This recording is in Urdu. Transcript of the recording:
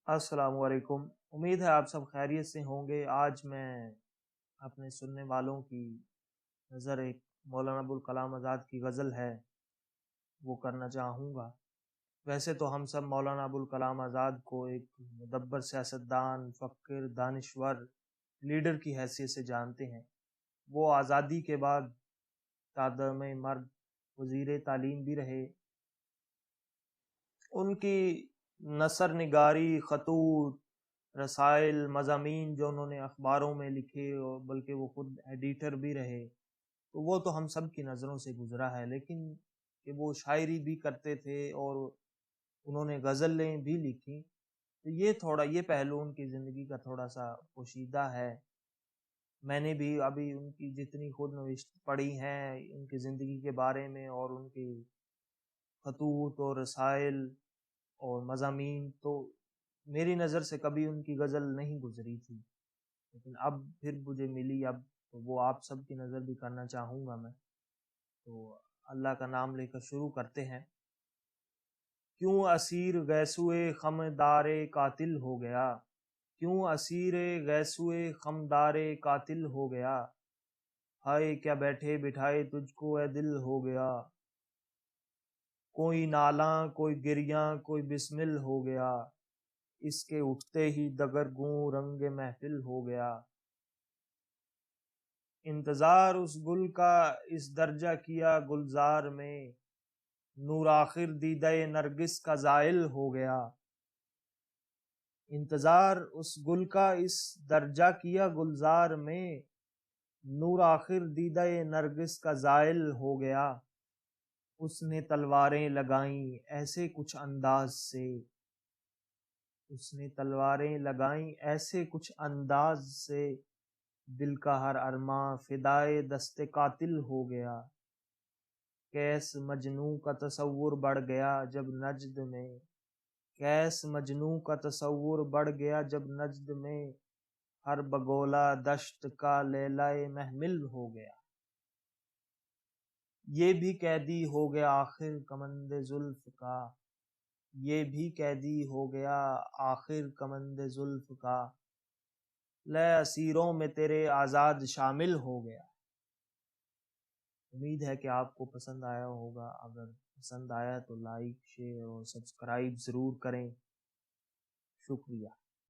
السلام علیکم۔ امید ہے آپ سب خیریت سے ہوں گے۔ آج میں اپنے سننے والوں کی نظر ایک مولانا ابوالکلام آزاد کی غزل ہے وہ کرنا چاہوں گا۔ ویسے تو ہم سب مولانا ابوالکلام آزاد کو ایک مدبر سیاستدان، فقیر، دانشور، لیڈر کی حیثیت سے جانتے ہیں۔ وہ آزادی کے بعد تادم مرد وزیر تعلیم بھی رہے۔ ان کی نثر نگاری، خطوط، رسائل، مضامین جو انہوں نے اخباروں میں لکھے اور بلکہ وہ خود ایڈیٹر بھی رہے، تو وہ تو ہم سب کی نظروں سے گزرا ہے۔ لیکن کہ وہ شاعری بھی کرتے تھے اور انہوں نے غزلیں بھی لکھی، تو یہ پہلو ان کی زندگی کا تھوڑا سا پوشیدہ ہے۔ میں نے بھی ابھی ان کی جتنی خود نوشت پڑھی ہیں ان کی زندگی کے بارے میں اور ان کی خطوط اور رسائل اور مضامین، تو میری نظر سے کبھی ان کی غزل نہیں گزری تھی، لیکن اب پھر مجھے ملی، اب تو وہ آپ سب کی نظر بھی کرنا چاہوں گا میں۔ تو اللہ کا نام لے کر شروع کرتے ہیں۔ کیوں اسیر گیسوئے خمدار قاتل ہو گیا، کیوں اسیر گیسوئے خمدار قاتل ہو گیا، ہائے کیا بیٹھے بٹھائے تجھ کو اے دل ہو گیا، کوئی نالاں کوئی گریاں کوئی بسمل ہو گیا، اس کے اٹھتے ہی دگرگوں رنگ محفل ہو گیا، انتظار اس گل کا اس درجہ کیا گلزار میں، نور آخر دیدہ نرگس کا زائل ہو گیا، انتظار اس گل کا اس درجہ کیا گلزار میں، نور آخر دیدہ نرگس کا زائل ہو گیا، اس نے تلواریں لگائیں ایسے کچھ انداز سے، اس نے تلواریں لگائیں ایسے کچھ انداز سے، دل کا ہر ارماں فدائے دست قاتل ہو گیا، کیس مجنوں کا تصور بڑھ گیا جب نجد میں، کیس مجنوں کا تصور بڑھ گیا جب نجد میں، ہر بگولا دشت کا لیلائے محمل ہو گیا، یہ بھی قیدی ہو گیا آخر کمند زلف کا، یہ بھی قیدی ہو گیا آخر کمند زلف کا، لے اسیروں میں تیرے آزاد شامل ہو گیا۔ امید ہے کہ آپ کو پسند آیا ہوگا۔ اگر پسند آیا تو لائک، شیئر اور سبسکرائب ضرور کریں۔ شکریہ۔